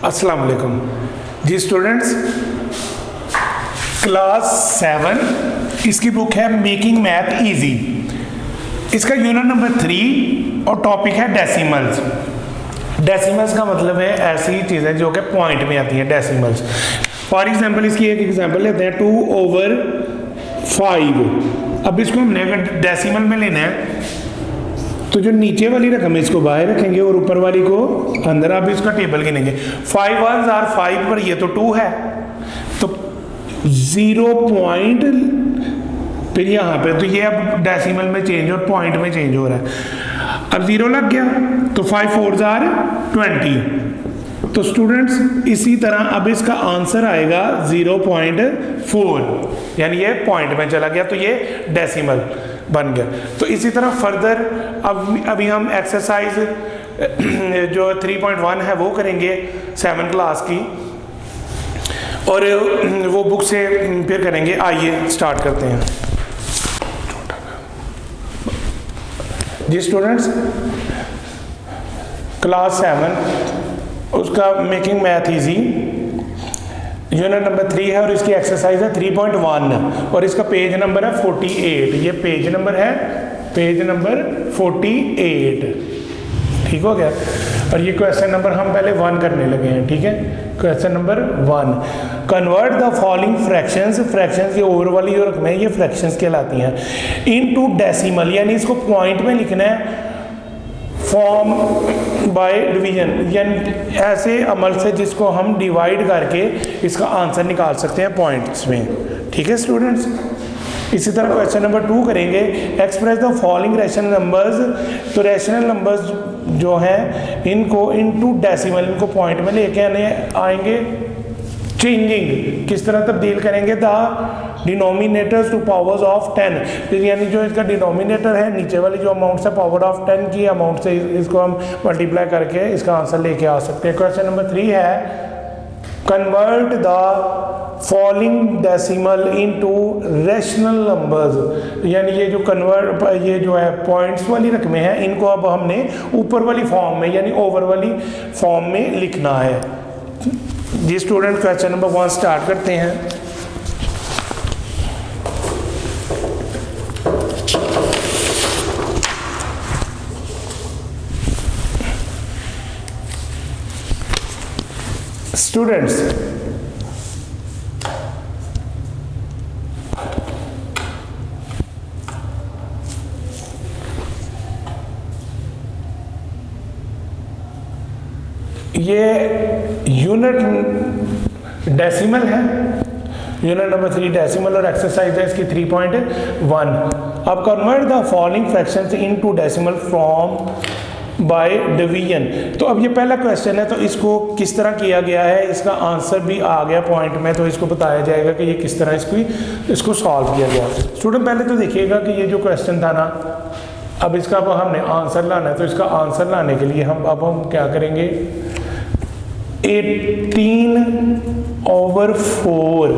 अस्सलाम वालेकुम जी students, class 7 इसकी बुक है मेकिंग मैथ इजी। इसका यूनिट नंबर 3 और टॉपिक है डेसिमल्स। डेसिमल्स का मतलब है ऐसी चीज़ें जो कि पॉइंट में आती हैं, डेसिमल्स। फॉर एग्जांपल इसकी एक एग्जांपल लेते हैं 2/5। अब इसको हमने अगर डेसिमल में लेना है तो जो नीचे वाली रकम है इसको बाहर रखेंगे और ऊपर वाली को अंदर। आप इसका टेबल गिनेंगे, 5 1s are 5 पर ये तो 2 है, तो 0 पॉइंट, फिर यहाँ पे तो ये अब डेसिमल में चेंज और पॉइंट में चेंज हो रहा है। अब 0 लग गया तो 5 4s are 20। तो स्टूडेंट्स इसी तरह अब इसका आंसर आएगा 0.4, यानी ये पॉइंट में चला गया तो ये डेसिमल बन गया। तो इसी तरह फर्दर अभी हम एक्सरसाइज जो 3.1 है वो करेंगे 7 क्लास की, और वो बुक से फिर करेंगे। आइए स्टार्ट करते हैं जी स्टूडेंट्स। क्लास 7 उसका making math easy unit number 3 है और इसकी एक्सरसाइज है 3.1 और इसका पेज नंबर है 48। ये पेज नंबर है, पेज नंबर 48, ठीक हो गया। और ये क्वेश्चन नंबर हम पहले 1 करने लगे हैं, ठीक है। Question number 1, convert the following fractions. Fractions ये ओवर वाली जो रकमें ये फ्रैक्शंस कहलाती हैं, इनटू डेसिमल, यानी इसको पॉइंट में लिखना है, फॉर्म बाय डिवीजन, यानी ऐसे अमल से जिसको हम डिवाइड करके इसका आंसर निकाल सकते हैं पॉइंट्स में, ठीक है स्टूडेंट्स। इसी तरह क्वेश्चन नंबर 2 करेंगे, express the following rational numbers. तो रैशनल नंबर्स जो हैं इनको इनटू डेसिमल, इनको पॉइंट में लेके आएंगे, चेंजिंग किस तरह तब्दील करेंगे, the denominators two powers of 10, यानी जो इसका डिनोमिनेटर है नीचे वाली जो अमाउंट है पावर ऑफ 10 की अमाउंट से इसको हम मल्टीप्लाई करके इसका आंसर लेके आ सकते हैं। क्वेश्चन नंबर 3 है, convert the following decimal into rational numbers, यानी ये जो कन्वर्ट, ये जो है पॉइंट्स वाली रकमें हैं इनको अब हमने ऊपर वाली फॉर्म में यानी ओवर वाली फॉर्म में लिखना है जी स्टूडेंट। क्वेश्चन नंबर 1 स्टार्ट करते हैं। स्टूडेंट्स ये यूनिट डेसिमल है, यूनिट नंबर 3 डेसिमल और एक्सरसाइज है इसकी 3.1। अब convert the following fractions into decimal from by division. तो अब ये पहला क्वेश्चन है तो इसको किस तरह किया गया है, इसका आंसर भी आ गया पॉइंट में, तो इसको बताया जाएगा कि ये किस तरह इसको सॉल्व किया गया। स्टूडेंट पहले तो देखिएगा कि ये जो क्वेश्चन था ना, अब इसका अब हमने आंसर लाना है, तो इसका आंसर लाने के लिए हम क्या करेंगे, 18/4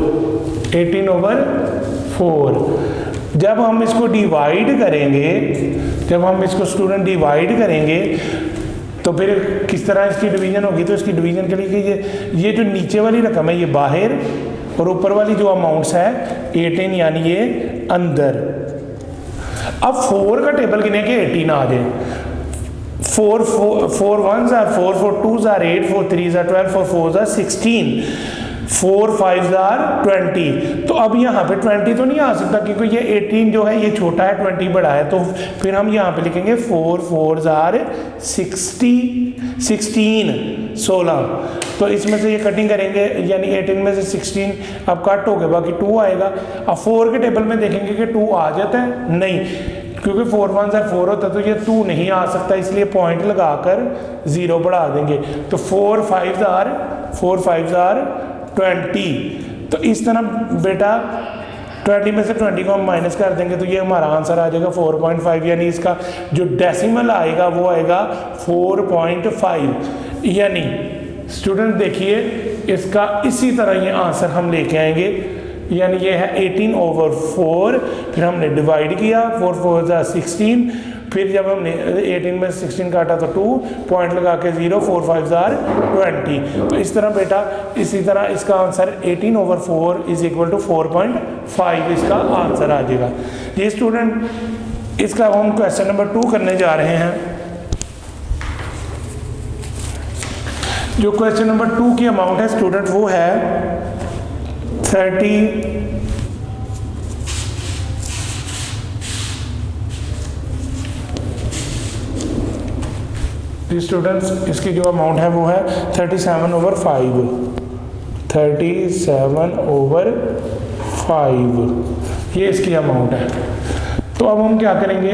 जब हम इसको डिवाइड करेंगे, जब हम इसको स्टूडेंट डिवाइड करेंगे तो फिर किस तरह इसकी डिवीजन होगी। तो इसकी डिवीजन के लिए ये जो नीचे वाली रकम है ये बाहर और ऊपर वाली जो अमाउंट्स है 18 यानी ये अंदर। अब 4 का टेबल गिने के 18 आ जाए, 4 1s are 4 4 2s are 8 4 3s are 12 4 4s are 16 4 5s are 20। तो अब यहाँ पे 20 तो नहीं आ सकता क्योंकि ये 18 जो है ये छोटा है, 20 बड़ा है, तो फिर हम यहाँ पे लिखेंगे 4 4s are 16। तो इसमें से ये कटिंग करेंगे यानी 18 में से 16 अब कट हो गया, बाकी 2 आएगा। अब 4 के टेबल में देखेंगे कि 2 आ जाता है, नहीं, क्योंकि 4 1s are 4 होता है तो ये 2 नहीं आ सकता, इसलिए पॉइंट लगाकर 0 बढ़ा देंगे। तो 4 5s are 20। तो इस तरह बेटा 20 में से 20 को हम माइनस कर देंगे तो ये हमारा आंसर आ जाएगा 4.5, यानी इसका जो डेसिमल आएगा वो आएगा 4.5। यानी स्टूडेंट देखिए इसका इसी तरह ये आंसर हम लेके आएंगे, यानी ये है 18/4, फिर हमने डिवाइड किया, 4 4 16, फिर जब हमने 18 में 16 काटा तो 2, पॉइंट लगा के 0, 4 5 20। तो इस तरह बेटा इसी तरह इसका आंसर 18/4 इज इक्वल टू 4.5 इसका आंसर आ जाएगा। ये स्टूडेंट इसका हम क्वेश्चन नंबर 2 करने जा रहे हैं। जो क्वेश्चन नंबर 2 की अमाउंट है स्टूडेंट वो है 30 स्टूडेंट्स, इसकी जो अमाउंट है वो है 37/5। 37/5 ये इसकी अमाउंट है। तो अब हम क्या करेंगे,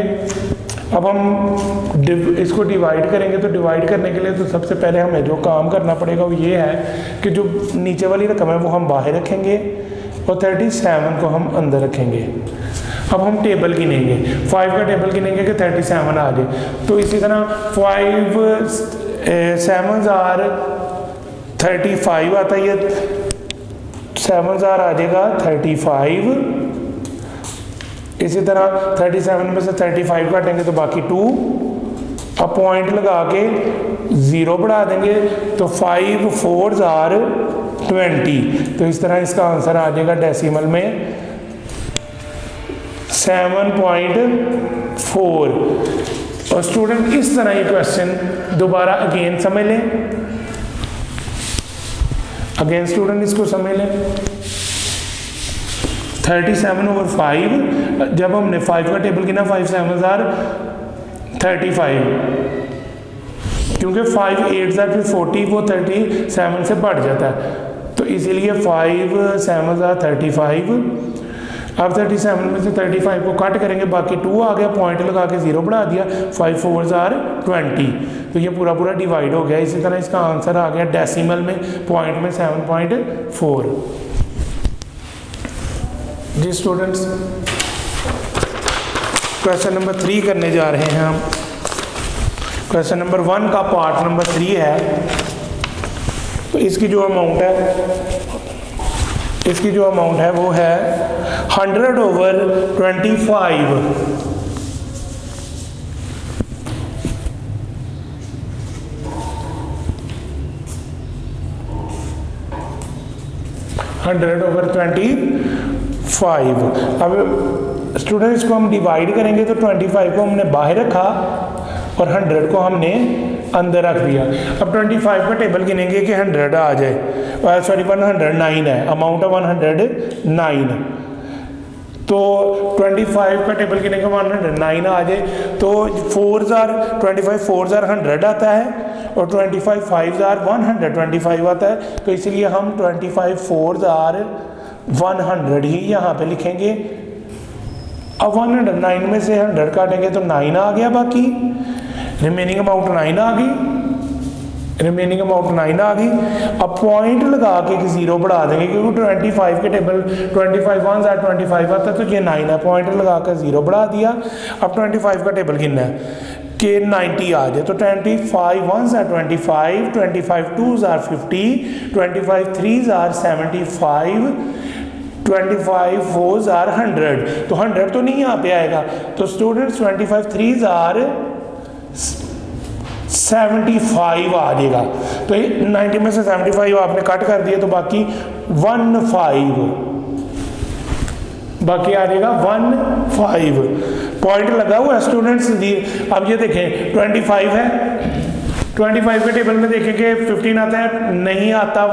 अब हम इसको डिवाइड करेंगे। तो डिवाइड करने के लिए तो सबसे पहले हमें जो काम करना पड़ेगा वो ये है कि जो नीचे वाली रकम है वो हम बाहर रखेंगे और 37 को हम अंदर रखेंगे। अब हम टेबल गिनेंगे, 5 का टेबल गिनेंगे कि 37 आ जाए। तो इसी तरह 5 7s are 35 आता है, ये 7s are आ जाएगा 35। इसी तरह 37 में से 35 काटेंगे तो बाकी 2। अब पॉइंट लगा के 0 बढ़ा देंगे तो 5 4s are 20। तो इस तरह इसका आंसर आ जाएगा डेसिमल में 7.4। और स्टूडेंट इस तरह ये क्वेश्चन दोबारा अगेन समझ लें, अगेन स्टूडेंट इसको समझ लें। 37/5 जब हमने 5 का टेबल गिना 5 7s are 35, क्योंकि 5 8s are 40, वो 37 से बढ़ जाता है, तो इसीलिए 5 7s are 35। अब 37 में से 35 को कट करेंगे, बाकी 2 आ गया, पॉइंट लगा के 0 बढ़ा दिया, 5 4s are 20। तो ये पूरा पूरा डिवाइड हो गया। इसी तरह इसका आंसर आ गया डेसिमल में, पॉइंट में 7.4। जी स्टूडेंट्स, क्वेश्चन नंबर 3 करने जा रहे हैं हम। क्वेश्चन नंबर 1 का पार्ट नंबर 3 है। तो इसकी जो अमाउंट है वो है 100/25। 100/25। अब स्टूडेंट इसको हम डिवाइड करेंगे तो 25 को हमने बाहर रखा और 100 को हमने अंदर रख दिया। अब 25 का टेबल गिनेंगे कि 100 आ जाए, सॉरी 109 है, अमाउंट है 109। तो 25 का टेबल गिनेंगे 109 आ जाए, तो 25 4s are 100 आता है और 25 5s are 125 आता है। तो इसलिए हम 25 4s are 100 ही यहाँ पे लिखेंगे। अब 109 में से 100 काटेंगे तो 9 आ गया, बाकी रिमेनिंग अमाउंट 9 आ गई, रिमेनिंग अमाउंट 9 आ गई। अब पॉइंट लगा के 0 बढ़ा देंगे, क्योंकि 25 के टेबल 25 1s are 25 आता है, तो ये 9 है, पॉइंट लगा कर 0 बढ़ा दिया। अब 25 का टेबल गिनना है कि 90 आ जाए, तो 25 1s are 25, 25 2s are 50, 25 3s are 75, 25 4s are 100। तो 100 तो नहीं यहाँ पे आएगा, तो स्टूडेंट्स 25 3s are 75 आ जाएगा। तो 90 में से 75 आपने कट कर दिए, तो बाकी 15 बाकी आ जाएगा 15। पॉइंट लगा हुआ है स्टूडेंट्स। अब ये देखें 25 है, 25 के टेबल में देखेंगे 15 आता है, नहीं आता,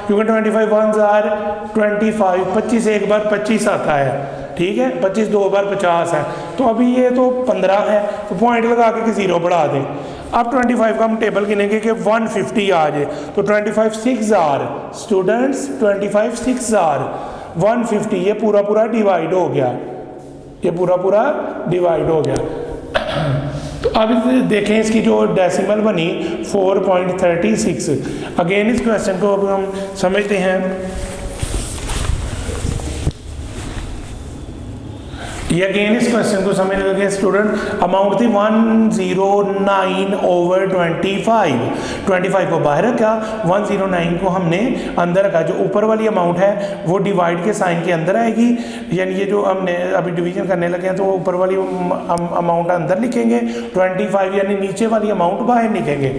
क्योंकि 25 1s are 25, 25 एक बार 25 आता है, ठीक है, 25 2 बार 50 है। तो अभी ये तो 15 है, तो पॉइंट लगा के 0 बढ़ा दें। अब 25 का हम टेबल गिनेंगे कि 150 आ जाए, तो 25 6s are students 25 6s are 150। ये पूरा पूरा डिवाइड हो गया, ये पूरा पूरा डिवाइड हो गया। तो अब देखें इसकी जो डेसिमल बनी 4.36। अगेन इस क्वेश्चन को अब हम समझते हैं। ये अगेन इस क्वेश्चन को समझने लगे स्टूडेंट। अमाउंट थी 109/25, 25 को बाहर रखा, 109 को हमने अंदर रखा। जो ऊपर वाली अमाउंट है वो डिवाइड के साइन के अंदर आएगी, यानी ये जो हमने अभी डिवीजन करने लगे हैं तो ऊपर वाली अमाउंट अंदर लिखेंगे, 25 यानी नीचे वाली अमाउंट बाहर लिखेंगे।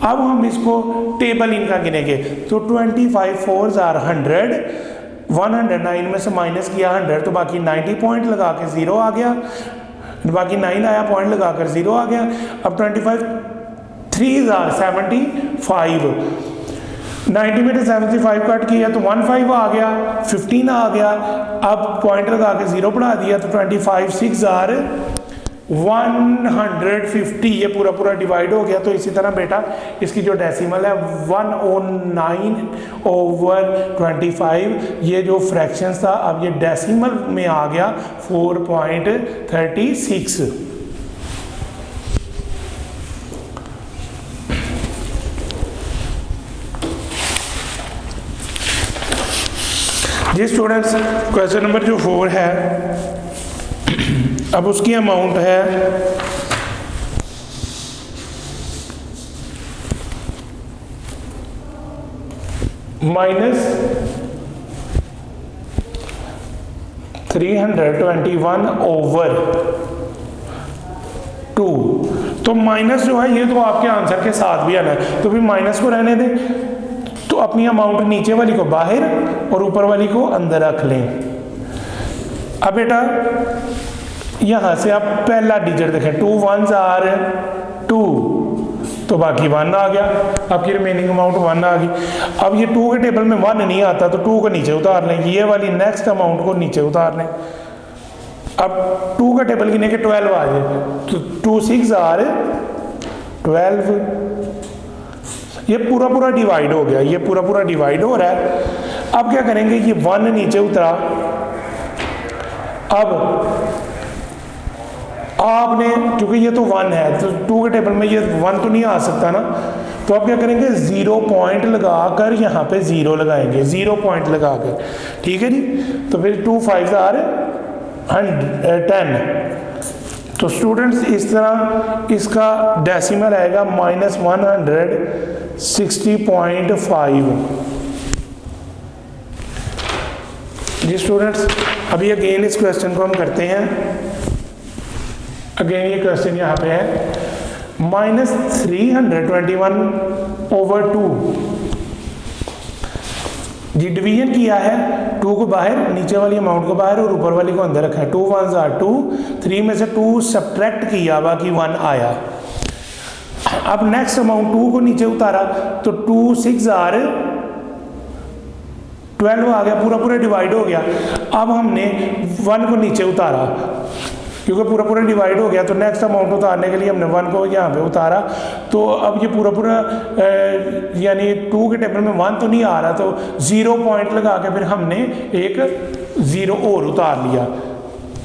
अब हम इसको टेबल इनका गिनेंगे, तो 25 4s are 100, 109 में से माइनस किया 100 तो बाकी 90 पॉइंट लगा के 0 आ गया, बाकी 9 आया, पॉइंट लगा कर 0 आ गया। अब 25 3s are 75, 90 में से 75 कट किया तो 15 आ गया, 15 आ गया। अब पॉइंट लगा के 0 बढ़ा दिया तो 25 6 are 150, ये पूरा पूरा डिवाइड हो गया। तो इसी तरह बेटा इसकी जो डेसिमल है 109/25, ये जो फ्रैक्शन था अब ये डेसिमल में आ गया 4.36। जी स्टूडेंट्स, क्वेश्चन नंबर जो 4 है, अब उसकी अमाउंट है -321/2। तो माइनस जो है ये तो आपके आंसर के साथ भी आना है, तो फिर माइनस को रहने दें, तो अपनी अमाउंट नीचे वाली को बाहर और ऊपर वाली को अंदर रख लें। अब बेटा यहाँ से आप पहला डिजिट देखें, 2 1s are 2, तो बाकी 1 आ गया, आपकी रिमेनिंग अमाउंट 1 आ गई। अब ये 2 के टेबल में 1 नहीं आता तो 2 को नीचे उतार लें, ये वाली नेक्स्ट अमाउंट को नीचे उतार लें। अब 2 का टेबल गिने के 12 आ जाए, तो 2 6 are 12, ये पूरा पूरा डिवाइड हो गया, ये पूरा पूरा डिवाइड हो रहा है। अब क्या करेंगे, ये 1 नीचे उतरा, अब आपने क्योंकि ये तो 1 है तो 2 के टेबल में ये 1 तो नहीं आ सकता ना, तो आप क्या करेंगे 0 पॉइंट लगाकर यहाँ पे 0 लगाएंगे, 0 पॉइंट लगाकर, ठीक है जी। तो फिर 2 5s are 10। तो स्टूडेंट्स इस तरह इसका डेसिमल आएगा -160.5। जी स्टूडेंट्स, अभी अगेन इस क्वेश्चन को हम करते हैं। अगेन ये क्वेश्चन यहाँ पे है -321/2। जी डिवीजन किया है, 2 को बाहर, नीचे वाली अमाउंट को बाहर और ऊपर वाली को अंदर रखा है। 2 1s are 2, 3 में से 2 सब्ट्रैक्ट किया, बाकी 1 आया। अब नेक्स्ट अमाउंट 2 को नीचे उतारा तो 2 6 are 12 आ गया, पूरा पूरा डिवाइड हो गया। अब हमने 1 को नीचे उतारा, क्योंकि पूरा पूरा डिवाइड हो गया तो नेक्स्ट अमाउंट उतारने के लिए हमने 1 को यहाँ पे उतारा। तो अब ये पूरा पूरा यानी 2 के टेबल में 1 तो नहीं आ रहा, तो 0 पॉइंट लगा के फिर हमने एक 0 और उतार लिया,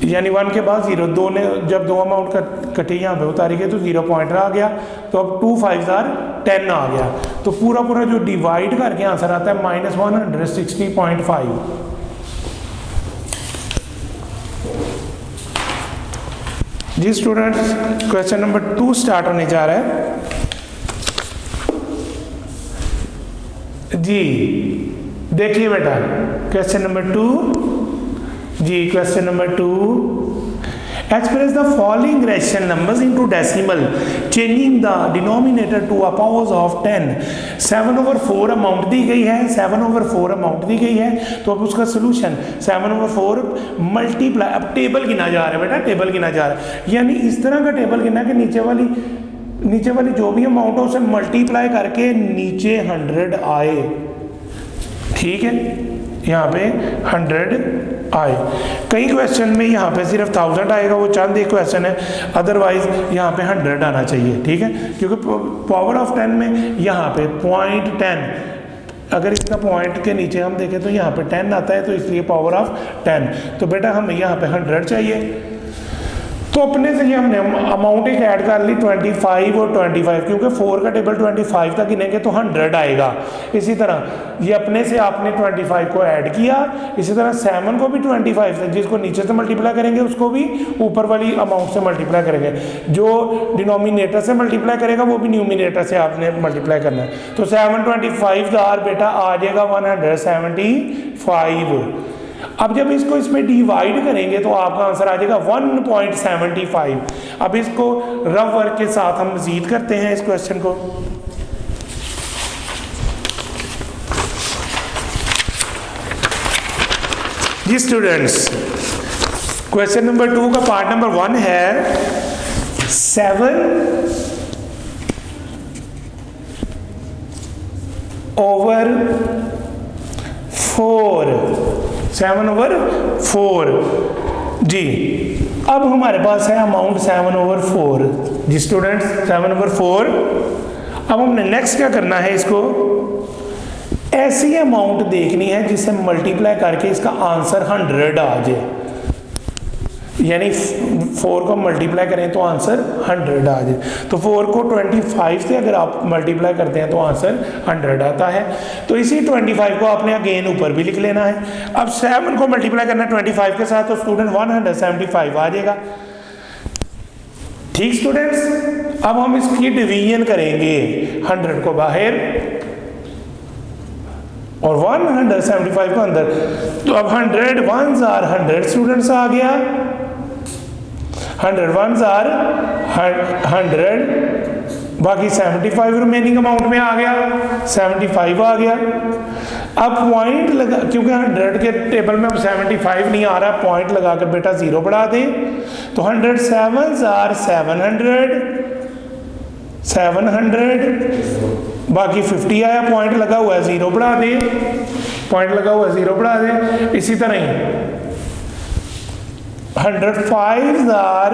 यानी 1 के बाद 0, दो ने जब 2 अमाउंट कटे यहाँ पे उतारी गई तो 0 पॉइंट आ गया। तो अब 2 5s are 10 आ गया। तो पूरा पूरा जो डिवाइड करके आंसर आता है -160.5। जी स्टूडेंट्स, क्वेश्चन नंबर 2 स्टार्ट होने जा रहा है। जी देखिए बेटा क्वेश्चन नंबर 2। जी question number 2, express the following rational numbers into decimal changing the denominator to a powers of 10। 7/4 amount दी गई है, 7/4 अमाउंट दी गई है। तो अब उसका सोल्यूशन 7/4 मल्टीप्लाई, अब टेबल गिना जा रहा है बेटा, टेबल गिना जा रहा है, यानी इस तरह का टेबल गिना कि नीचे वाली जो भी अमाउंट हो उसे मल्टीप्लाई करके नीचे 100 आए, ठीक है, यहाँ पे 100 आए। कई क्वेश्चन में यहाँ पे सिर्फ 1000 आएगा, वो चंद एक क्वेश्चन है, अदरवाइज यहाँ पे 100 आना चाहिए, ठीक है, क्योंकि पावर ऑफ 10 में यहाँ पे 0.10, अगर इसका पॉइंट के नीचे हम देखें तो यहाँ पे 10 आता है, तो इसलिए पावर ऑफ 10। तो बेटा हमें यहाँ पे 100 चाहिए। तो तो अपने से ये हमने अमाउंट एक ऐड कर ली 25 और 25, क्योंकि 4 का टेबल 25 तक गिनेंगे तो 100 आएगा। इसी तरह ये अपने से आपने 25 को ऐड किया, इसी तरह 7 को भी 25 से, जिसको नीचे से मल्टीप्लाई करेंगे उसको भी ऊपर वाली अमाउंट से मल्टीप्लाई करेंगे, जो डिनोमिनेटर से मल्टीप्लाई करेगा वो भी न्यूमिनेटर से आपने मल्टीप्लाई करना है। तो 725 बेटा आ जाएगा 175। अब जब इसको इसमें डिवाइड करेंगे तो आपका आंसर आ जाएगा 1.75। अब इसको रफ वर्क के साथ हम मजीद करते हैं इस क्वेश्चन को। जी स्टूडेंट्स, क्वेश्चन नंबर 2 का पार्ट नंबर 1 है 7/4 7/4 जी। अब हमारे पास है अमाउंट 7/4 जी स्टूडेंट्स, 7/4। अब हमने नेक्स्ट क्या करना है, इसको ऐसी अमाउंट देखनी है जिसे मल्टीप्लाई करके इसका आंसर 100 आ जाए, यानी 4 को मल्टीप्लाई करें तो आंसर 100 आ जाए। तो 4 को 25 से अगर आप मल्टीप्लाई करते हैं तो आंसर 100 आता है। तो इसी 25 को आपने अगेन ऊपर भी लिख लेना है। अब 7 को मल्टीप्लाई करना है 25 के साथ, तो स्टूडेंट 175 आ जाएगा। ठीक स्टूडेंट्स, अब हम इसकी डिवीजन करेंगे 100 को बाहर और 175 को अंदर। तो अब 100 1s are 100 स्टूडेंट्स आ गया, 100 1s are 100, बाकी 75 रिमेनिंग अमाउंट में आ गया, 75 आ गया। अब पॉइंट लगा, क्योंकि 100 के टेबल में अब 75 नहीं आ रहा, पॉइंट लगा कर बेटा 0 बढ़ा दें। तो 100 7s are 700, बाकी 50 आया, पॉइंट लगा हुआ है 0 बढ़ा दे, पॉइंट लगा हुआ है 0 बढ़ा दे। इसी तरह ही 100 5s are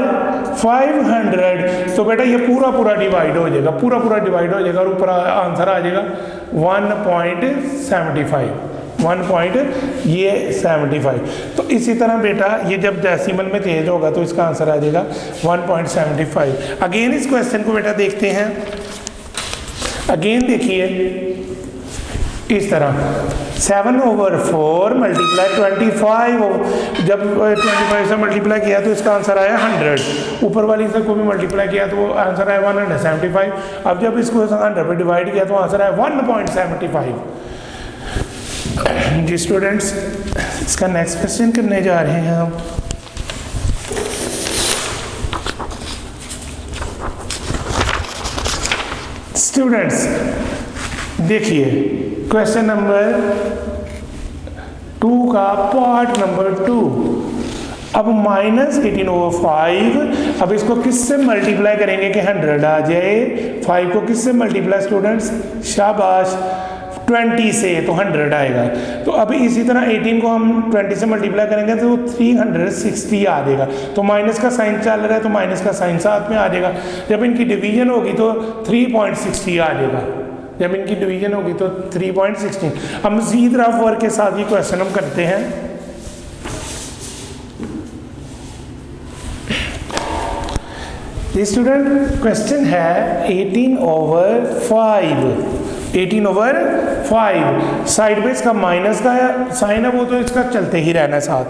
500, तो बेटा ये पूरा डिवाइड हो जाएगा, पूरा डिवाइड हो जाएगा और ऊपर आंसर आ जाएगा 1.75, 1.75। तो इसी तरह बेटा ये जब डेसिमल में चेंज होगा तो इसका आंसर आ जाएगा 1.75। अगेन इस क्वेश्चन को बेटा देखते हैं। अगेन देखिए इस तरह 7/4 मल्टीप्लाई 25, जब 25 से मल्टीप्लाई किया तो इसका आंसर आया 100, ऊपर वाली से को भी मल्टीप्लाई किया तो आंसर आया 175। अब जब इसको 100 पे डिवाइड किया तो आंसर आया 1.75। जी स्टूडेंट्स, इसका नेक्स्ट क्वेश्चन करने जा रहे हैं हम। स्टूडेंट्स देखिए क्वेश्चन नंबर 2 का पार्ट नंबर 2। अब -18/5, अब इसको किससे मल्टीप्लाई करेंगे कि 100 आ जाए। 5 को किससे मल्टीप्लाई स्टूडेंट्स, शाबाश 20 से, तो 100 आएगा। तो अभी इसी तरह 18 को हम 20 से मल्टीप्लाई करेंगे तो 360 आ जाएगा। तो माइनस का साइन चल रहा है तो माइनस का साइन साथ में आ जाएगा। जब इनकी डिवीजन होगी तो 3.60 आ जाएगा, जब इनकी डिवीजन होगी तो 3.16। अब मजीद रफ वर्क के साथ ये क्वेश्चन हम करते हैं। स्टूडेंट क्वेश्चन है 18/5 साइड पे इसका माइनस का साइन है, वो तो इसका चलते ही रहना है साथ।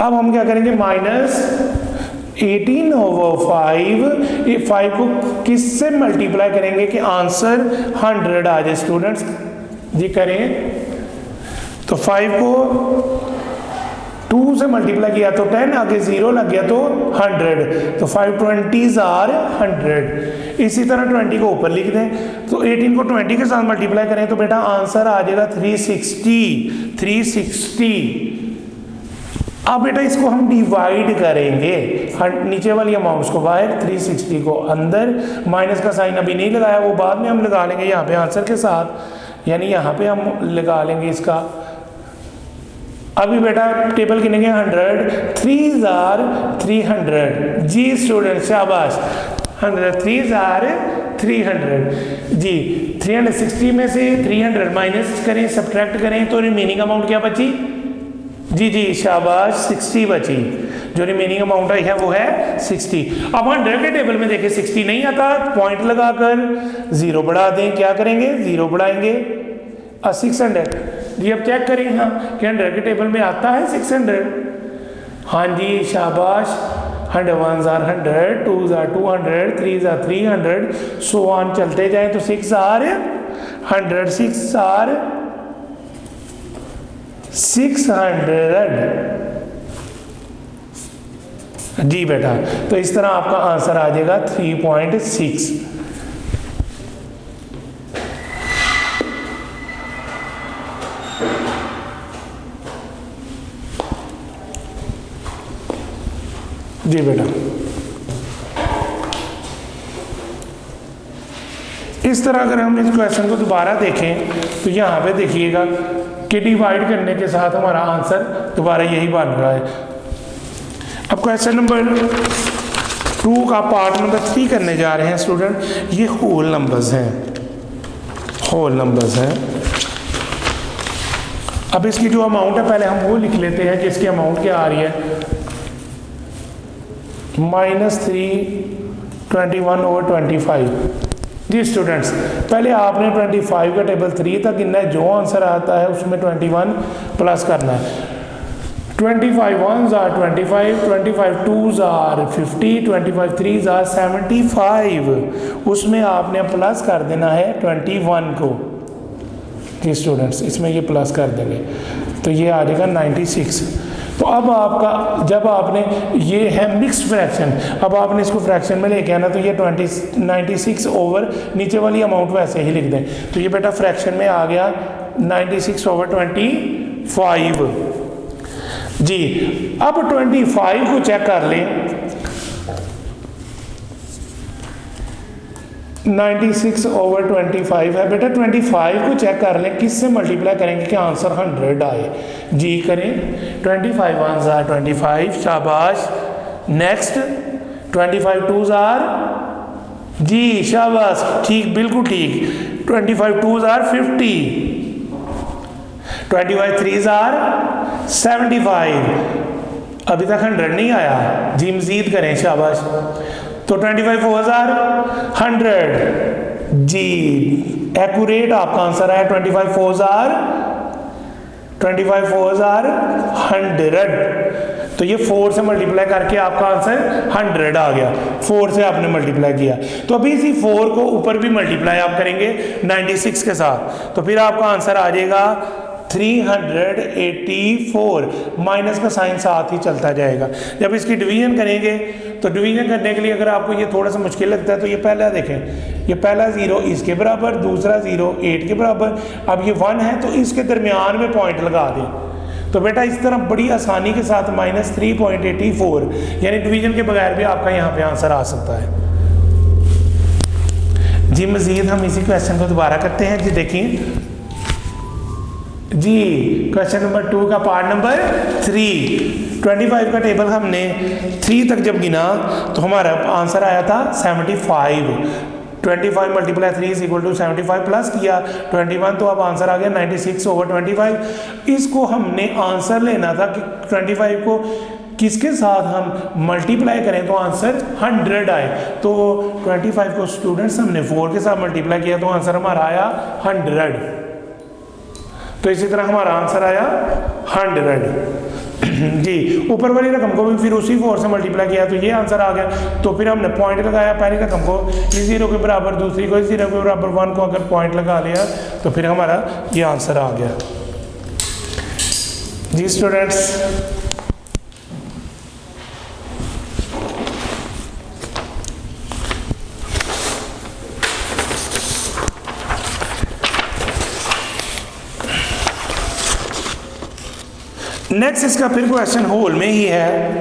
अब हम क्या करेंगे, -18/5, 5 को किससे मल्टीप्लाई करेंगे कि आंसर 100 आ जाए स्टूडेंट्स जी। करें तो 5 को 2 से मल्टीप्लाई किया तो 10, आगे 0 लग गया तो 100, तो 5 20s are 100। इसी तरह 20 को ऊपर लिख दें, तो 18 को 20 के साथ मल्टीप्लाई करें तो बेटा आंसर आ जाएगा 360। अब बेटा इसको हम डिवाइड करेंगे, नीचे वाली अमाउंट्स को बाहर, 360 को अंदर। माइनस का साइन अभी नहीं लगाया, वो बाद में हम लगा लेंगे यहाँ पे आंसर के साथ, यानी यहाँ पे हम लगा लेंगे इसका। अभी बेटा टेबल गिनेंगे 100, 3s are 300 जी स्टूडेंट, शाबाश। 100 3s are 300 जी। 360 में से 300 माइनस करें, सब्ट्रैक्ट करें तो रिमेनिंग अमाउंट क्या बची जी, शाबाश 60 बची, जो रिमेनिंग अमाउंट आई है वो है 60। अब 100 के टेबल में देखें 60 नहीं आता, पॉइंट लगाकर 0 बढ़ा दें, क्या करेंगे 0 बढ़ाएंगे 600। जी अब चेक करें हाँ कि 100 के टेबल में आता है 600। हाँ जी शाबाश, 100 1s are 100, 2s are 200, 3s are 300, so on चलते जाए तो 6 are 100, 6 are 600। जी बेटा, तो इस तरह आपका आंसर आ जाएगा 3.6। जी बेटा, इस तरह अगर हम इस क्वेश्चन को दोबारा देखें तो यहाँ पे देखिएगा कि डिवाइड करने के साथ हमारा आंसर दोबारा यही बन रहा है। अब क्वेश्चन नंबर 2 का पार्ट नंबर 3 करने जा रहे हैं स्टूडेंट। ये होल नंबर्स हैं, होल नंबर्स हैं। अब इसकी जो अमाउंट है पहले हम वो लिख लेते हैं कि इसकी अमाउंट क्या आ रही है, -321/25। जी स्टूडेंट्स, पहले आपने 25 का टेबल 3 तक गिनना है, जो आंसर आता है उसमें 21 प्लस करना है। 25 1s are 25, 25 2s are 50, 25 3s are 75। उसमें आपने प्लस कर देना है 21 को। जी स्टूडेंट्स, इसमें ये प्लस कर देंगे तो ये आ जाएगा 96। तो अब आपका जब आपने ये है मिक्स्ड फ्रैक्शन, अब आपने इसको फ्रैक्शन में लेके आना तो ये 96 ओवर नीचे वाली अमाउंट वैसे ही लिख दें। तो ये बेटा फ्रैक्शन में आ गया 96/25। जी अब 25 को चेक कर लें, 96/25 है बेटा। 25 को चेक कर लें किससे मल्टीप्लाई करेंगे कि आंसर 100 आए। जी करें, 25 1s are 25, शाबाश। नेक्स्ट 25 2s are, जी शाबाश, ठीक बिल्कुल ठीक। 25 2s are 50, 25 3s are 75। अभी तक 100 नहीं आया, जी मजीद करें, शाबाश। तो 25 4s are 100। जी एक्यूरेट आपका आंसर है 25 4s are 100। तो ये 4 से मल्टीप्लाई करके आपका आंसर 100 आ गया। 4 से आपने मल्टीप्लाई किया, तो अभी इसी 4 को ऊपर भी मल्टीप्लाई आप करेंगे 96 के साथ, तो फिर आपका आंसर आ जाएगा 384। माइनस का साइन साथ ही चलता जाएगा। जब इसकी डिवीजन करेंगे तो डिवीजन करने के लिए अगर आपको ये थोड़ा सा मुश्किल लगता है तो ये पहला देखें, ये पहला 0 इसके बराबर, दूसरा 0 8 के बराबर। अब ये 1 है तो इसके दरमियान में पॉइंट लगा दें। तो बेटा इस तरह बड़ी आसानी के साथ -3.84 यानी डिवीजन के बगैर भी आपका यहाँ पे आंसर आ सकता है। जी मजीद हम इसी क्वेश्चन को दोबारा करते हैं। जी देखिए जी, क्वेश्चन नंबर 2 का पार्ट नंबर 3। 25 का टेबल हमने 3 तक जब गिना तो हमारा आंसर आया था 75। 25 × 3 = 75 प्लस किया 21, तो अब आंसर आ गया 96/25। इसको हमने आंसर लेना था कि 25 को किसके साथ हम मल्टीप्लाई करें तो आंसर 100 आए। तो 25 को स्टूडेंट्स हमने 4 के साथ मल्टीप्लाई किया तो आंसर हमारा आया 100। तो इसी तरह हमारा आंसर आया 100। जी ऊपर वाली रकम को भी फिर उसी 4 से मल्टीप्लाई किया तो ये आंसर आ गया। तो फिर हमने पॉइंट लगाया, पहली रकम को 0 के बराबर, दूसरी को 0 के बराबर, 1 को अगर पॉइंट लगा लिया तो फिर हमारा ये आंसर आ गया। जी स्टूडेंट्स, नेक्स्ट इसका फिर क्वेश्चन होल में ही है।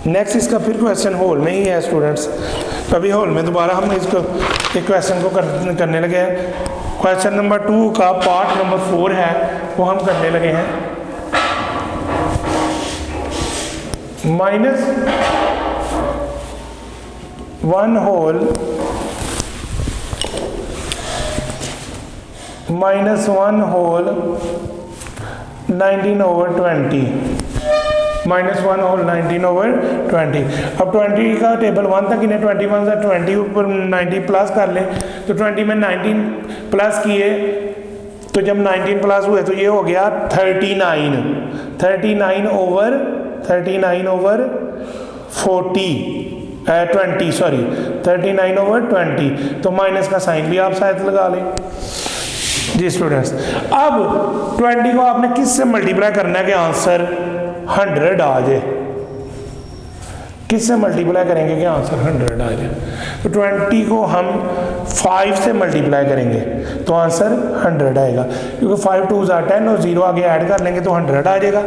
नेक्स्ट इसका फिर क्वेश्चन होल में ही है स्टूडेंट्स। तो अभी होल में दोबारा हम इसको एक क्वेश्चन को करने लगे हैं। क्वेश्चन नंबर 2 का पार्ट नंबर 4 है वो हम करने लगे हैं। -1 होल 19/20 -1 होल 19/20। अब 20 का टेबल 1 तक इन्हें 21 से 20 ऊपर 90 प्लस कर लें, तो 20 में 19 प्लस किए तो जब 19 प्लस हुए तो ये हो गया 39 39/40 सॉरी 39/20। तो माइनस का साइन भी आप शायद लगा लें जी स्टूडेंट्स। अब 20 को आपने किस से मल्टीप्लाई करना है कि आंसर 100 आ जाए? किससे मल्टीप्लाई करेंगे कि आंसर 100 आ जाए? तो 20 को हम 5 से मल्टीप्लाई करेंगे तो आंसर 100 आएगा, क्योंकि 5 2 10 और 0 आगे ऐड कर लेंगे तो 100 आ जाएगा।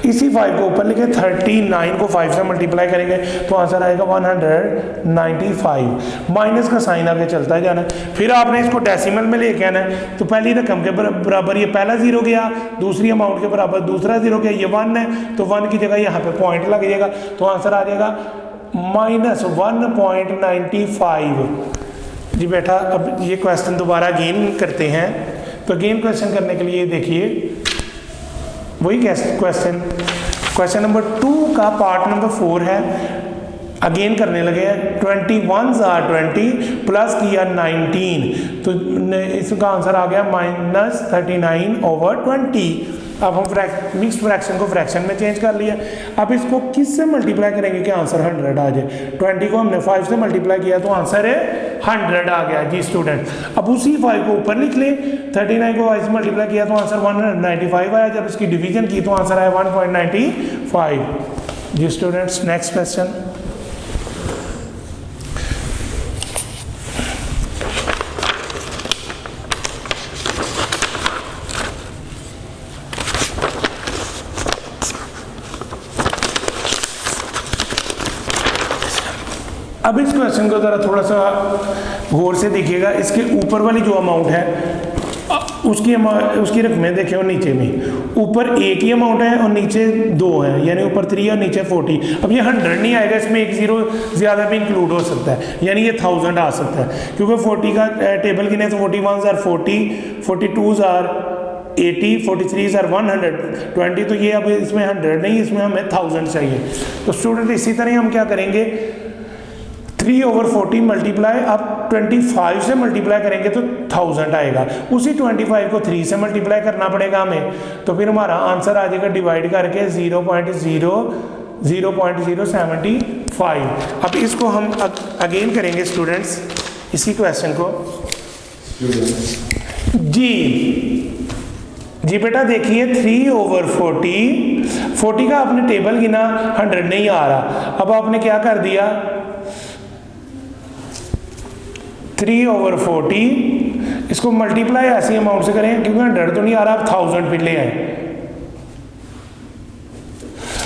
इसी 5 को ऊपर लिखे, 39 को 5 से मल्टीप्लाई करेंगे तो आंसर आएगा 195। माइनस का साइन आगे चलता है जाना, फिर आपने इसको डेसिमल में लेके आना है। तो पहली रकम के बराबर ये पहला 0 गया, दूसरी अमाउंट के बराबर दूसरा 0 गया, ये 1 है तो 1 की जगह यहाँ पे पॉइंट लग जाएगा, तो आंसर आ जाएगा -1.95। जी बेटा, अब ये क्वेश्चन दोबारा अगेन करते हैं। तो अगेन क्वेश्चन करने के लिए देखिए वही क्वेश्चन नंबर 2 का पार्ट नंबर 4 है। अगेन करने लगे हैं। 21 are 20 प्लस किया 19, तो इसका आंसर आ गया -39/20। अब हम मिक्स फ्रैक्शन को फ्रैक्शन में चेंज कर लिया। अब इसको किस से मल्टीप्लाई करेंगे कि आंसर 100 आ जाए? 20 को हमने 5 से मल्टीप्लाई किया तो आंसर है 100 आ गया जी स्टूडेंट। अब उसी 5 को ऊपर लिख लें, 39 को 5 से मल्टीप्लाई किया तो आंसर 195 आया, जब इसकी डिवीजन की तो आंसर आया 1.95 जी स्टूडेंट्स। Next question. अब इस क्वेश्चन को ज़रा थोड़ा सा गौर से देखिएगा। इसके ऊपर वाली जो अमाउंट है उसकी रकमें देखें और नीचे में, ऊपर एक ही अमाउंट है और नीचे 2 है, यानी ऊपर 3 और नीचे 40। अब ये 100 नहीं आएगा, इसमें एक 0 ज़्यादा भी इंक्लूड हो सकता है, यानी ये 1000 आ सकता है, क्योंकि 40 का टेबल गिने तो 41 are 40, 42 are 80, 43 are 120। तो ये अब इसमें 100 नहीं, इसमें हमें 1000 चाहिए। तो स्टूडेंट इसी तरह हम क्या करेंगे, 3/40 मल्टीप्लाई, अब 25 से मल्टीप्लाई करेंगे तो 1000 आएगा। उसी 25 को 3 से मल्टीप्लाई करना पड़ेगा हमें, तो फिर हमारा आंसर आ जाएगा डिवाइड करके 0.075। अब इसको हम अगेन करेंगे स्टूडेंट्स, इसी क्वेश्चन को जी बेटा देखिए 3/40 का आपने टेबल गिना, 100 नहीं आ रहा। अब आपने क्या कर दिया, 3/40 इसको मल्टीप्लाई ऐसी अमाउंट से करें, क्योंकि 100 तो नहीं आ रहा, आप 1000 फिर ले आए।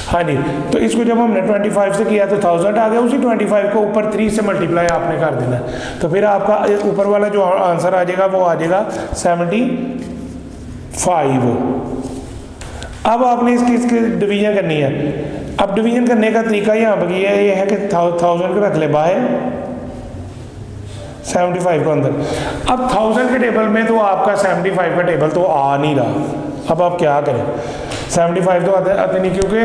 हाँ जी, तो इसको जब हमने 25 से किया तो 1000 आ गया, उसी 25 को ऊपर 3 से मल्टीप्लाई आपने कर देना, तो फिर आपका ऊपर वाला जो आंसर आ जाएगा वो आ जाएगा 75। अब आपने इसकी डिवीजन करनी है। अब डिवीजन करने का तरीका यहाँ पर ये है कि 1000 को रख ले बाहर, 75 को अंदर। अब 1000 के टेबल में तो आपका 75 का टेबल तो आ नहीं रहा। अब आप क्या करें, 75 तो आते नहीं, क्योंकि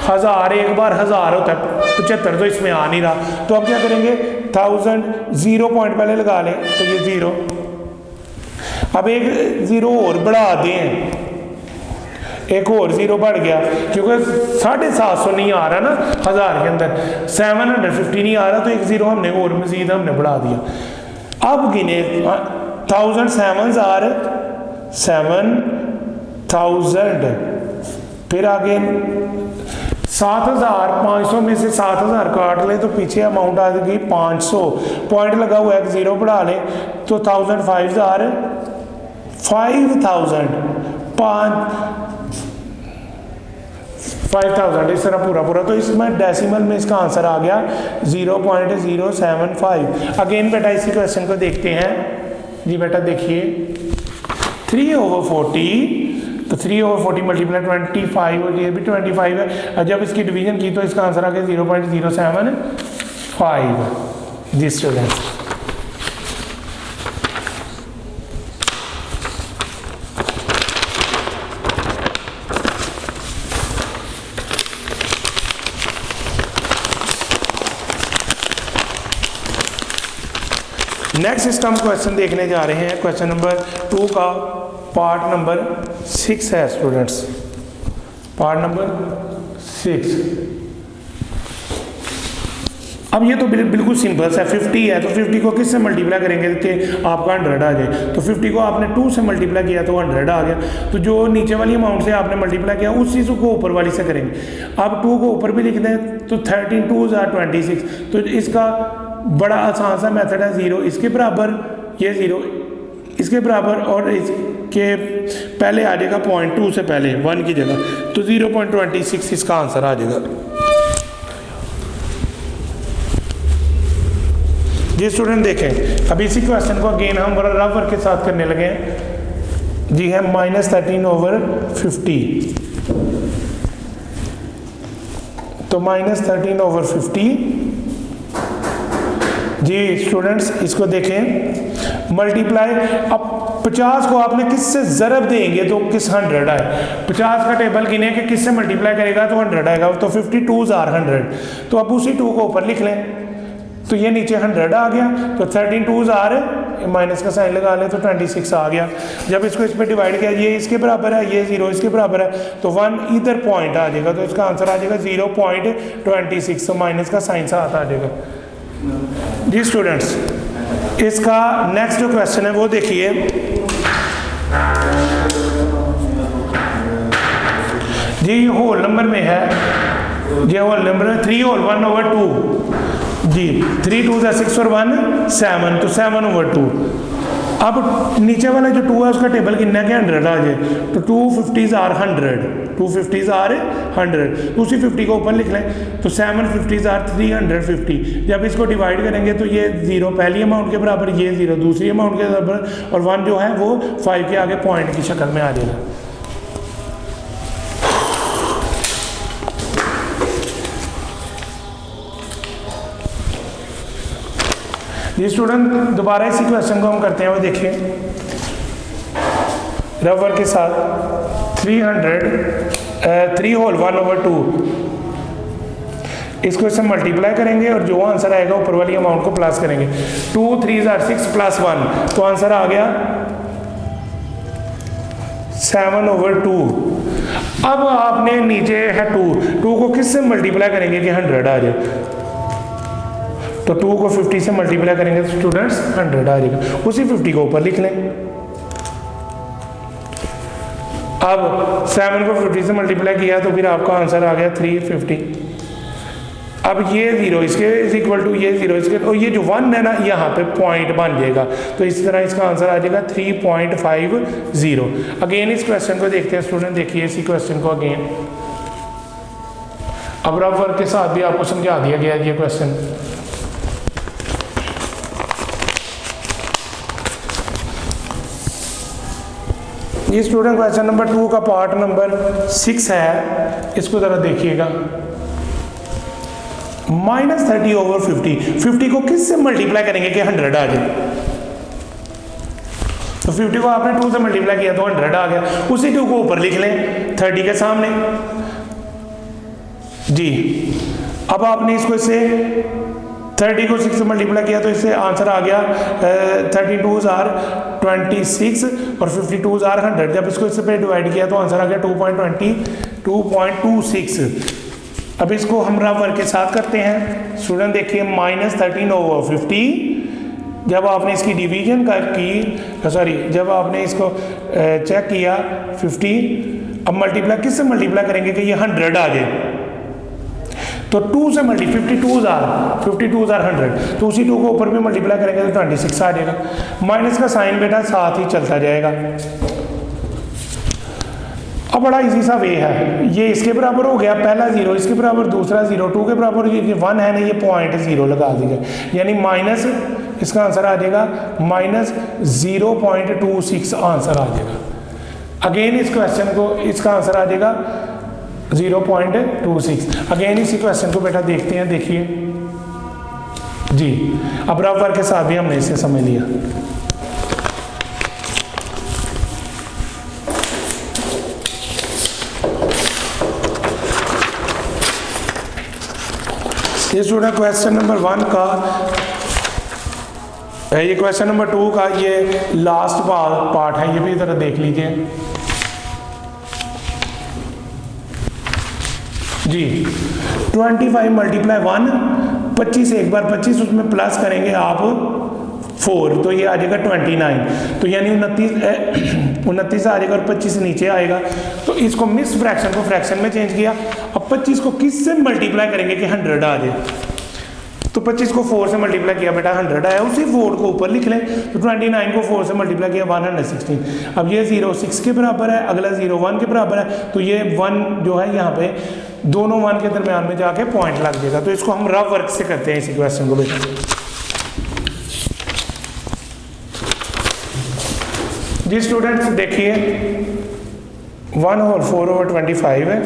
1000 एक बार 1000 होता है, 75 तो इसमें आ नहीं रहा। तो अब क्या करेंगे, 1000 0 पॉइंट पहले लगा लें तो ये 0, अब एक 0 और बढ़ा दें, एक और 0 बढ़ गया, क्योंकि 750 नहीं आ रहा ना 1000 के अंदर, 750 नहीं आ रहा, तो एक 0 हमने और मजीद हमने बढ़ा दिया। अब गिने 1000 7s are 7000, फिर आगे 7500 में से 7000 काट ले तो पीछे अमाउंट आ गई 500, पॉइंट लगा हुआ है, 0 बढ़ा ले तो 1005 are 5000, 5000 इस तरह पूरा। तो इसमें डेसिमल में इसका आंसर आ गया 0.075। अगेन बेटा इसी क्वेश्चन को देखते हैं जी। बेटा देखिए 3/40, तो 3/40 मल्टीप्लाई 25 और ये भी 25 है, और जब इसकी डिवीजन की तो इसका आंसर आ गया 0.075 जी स्टूडेंट्स। नेक्स्ट हम क्वेश्चन देखने जा रहे हैं। क्वेश्चन नंबर 2 का पार्ट नंबर 6 है स्टूडेंट्स, पार्ट नंबर 6। अब ये तो बिल्कुल सिंपल है, 50 है तो 50 को किससे मल्टीप्लाई करेंगे कि आपका 100 आ जाए। तो 50 को आपने 2 से मल्टीप्लाई किया तो 100 आ गया। तो जो नीचे वाली अमाउंट से आपने मल्टीप्लाई किया उस चीज़ को ऊपर वाली से करेंगे। अब 2 को ऊपर भी लिख दें तो 13 2 are 26। तो इसका बड़ा आसान सा मेथड है, 0 इसके बराबर, ये 0 इसके बराबर और इसके पहले आ जाएगा 0.2 से पहले 1 की जगह, तो 0.26 इसका आंसर आ जाएगा। जी स्टूडेंट देखें, अब इसी क्वेश्चन को अगेन हम बड़ा रफ वर्क के साथ करने लगे हैं। जी है -13/50। तो -13/50 जी स्टूडेंट्स इसको देखें मल्टीप्लाई। अब 50 को आपने किससे ज़रब देंगे तो किस 100 आए। 50 का टेबल गिने कि किससे मल्टीप्लाई करेगा तो 100 आएगा। तो 52 are 100। तो अब उसी 2 को ऊपर लिख लें तो ये नीचे 100 आ गया। तो 13 2 are, माइनस का साइन लगा लें तो 26 आ गया। जब इसको इस पर डिवाइड किया, ये इसके बराबर है, ये 0 इसके बराबर है, तो 1 इधर पॉइंट आ जाएगा। तो इसका आंसर आ जाएगा 0.26। तो माइनस का साइन साथ आ जाएगा। जी स्टूडेंट्स इसका नेक्स्ट जो क्वेश्चन है वो देखिए। जी ये होल नंबर में है, ये होल नंबर है 3 होल 1/2। जी 3 2 6 और 1 7, तो 7/2। अब नीचे वाला जो 2 है उसका टेबल कितना है कि 100 आ जाए। तो 250 are 100, 250 are 100। उसी 50 को ऊपर लिख लें तो 7 50 are 350। जब इसको डिवाइड करेंगे तो ये 0 पहली अमाउंट के बराबर, ये 0 दूसरी अमाउंट के बराबर, और 1 जो है वो 5 के आगे पॉइंट की शक्ल में आ जाएगा। ये स्टूडेंट दोबारा इसी क्वेश्चन को हम करते हैं, वो देखिए रफ वर्क के साथ। 3 होल 1/2 इसको इससे मल्टीप्लाई करेंगे और जो आंसर आएगा ऊपर वाली अमाउंट को प्लस करेंगे। 2 3 are 6 + 1, तो आंसर आ गया 7/2। अब आपने नीचे है 2 को किससे मल्टीप्लाई करेंगे कि 100 आ जाए। तो 2 को 50 से मल्टीप्लाई करेंगे तो स्टूडेंट्स 100 आ जाएगा। उसी 50 को ऊपर लिख लें। अब 7 को 50 से मल्टीप्लाई किया तो फिर आपका आंसर आ गया 350। अब ये 0 इसके इज इक्वल टू ये 0 इसके, और ये जो 1 है ना यहाँ पे पॉइंट बन जाएगा। तो इस तरह इसका आंसर आ जाएगा 3.50। अगेन इस क्वेश्चन को देखते हैं स्टूडेंट, देखिए इसी क्वेश्चन को अगेन। अब रफ वर्क के साथ भी आपको समझा दिया गया ये क्वेश्चन। ये स्टूडेंट क्वेश्चन नंबर 2 का पार्ट नंबर 6 है, इसको ज़रा देखिएगा। -30/50, 50 को किससे मल्टीप्लाई करेंगे कि 100 आ जाए। तो 50 को आपने 2 से मल्टीप्लाई किया तो 100 आ गया। उसी 2 को ऊपर लिख लें 30 के सामने। जी अब आपने इसको इससे 30 को 6 से मल्टीप्लाई किया तो इससे आंसर आ गया 32 are 26 और 52 are 100। जब इसको इससे पे डिवाइड किया तो आंसर आ गया 2.26। अब इसको हम रफ वर्क के साथ करते हैं स्टूडेंट। देखिए -13/50, जब आपने इसकी डिवीजन जब आपने इसको चेक किया 50, अब मल्टीप्लाई किससे मल्टीप्लाई करेंगे कि ये 100 आ जाए। तो 2 से 52 are 100, तो उसी 2 को ऊपर भी मल्टीप्लाई करेंगे तो 26 आ जाएगा। माइनस का साइन बेटा साथ ही चलता जाएगा। अब बड़ा इजी सा वे है, ये इसके बराबर हो गया, पहला 0 इसके बराबर, दूसरा 0, 2 के बराबर, ये 1 है ना, ये पॉइंट 0 लगा दीजिए, यानी माइनस, इसका आंसर आ जाएगा -0.26 आंसर आ जाएगा। अगेन इस क्वेश्चन को इसका आंसर आ जाएगा 0.26। अगेन इसी क्वेश्चन को बेटा देखते हैं, देखिए जी। अब रफ वर्क के साथ भी हमने इसे समझ लिया। ये स्टूडेंट क्वेश्चन नंबर 1 का ये क्वेश्चन नंबर 2 का ये लास्ट पार्ट है, ये भी ज़रा देख लीजिए जी। 25 मल्टीप्लाई 1, 25 एक बार 25, उसमें प्लस करेंगे आप 4, तो ये आ जाएगा 29, तो यानी 29 आ जाएगा और 25 नीचे आएगा। तो इसको मिस फ्रैक्शन को फ्रैक्शन में चेंज किया। अब 25 को किस से मल्टीप्लाई करेंगे कि 100 आ जाए, तो 25 को 4 से मल्टीप्लाई किया बेटा 100 आया, उसी 4 को ऊपर लिख लें। तो 29 को 4 से मल्टीप्लाई किया 116। अब ये 0 6 के बराबर है, अगला 0 1 के बराबर है, तो ये 1 जो है यहाँ पे दोनों 1 के दरमियान में जाके पॉइंट लग जाएगा। तो इसको हम रफ वर्क से करते हैं इसी क्वेश्चन को बेटा जी। स्टूडेंट्स देखिए 1 और 4/25 है।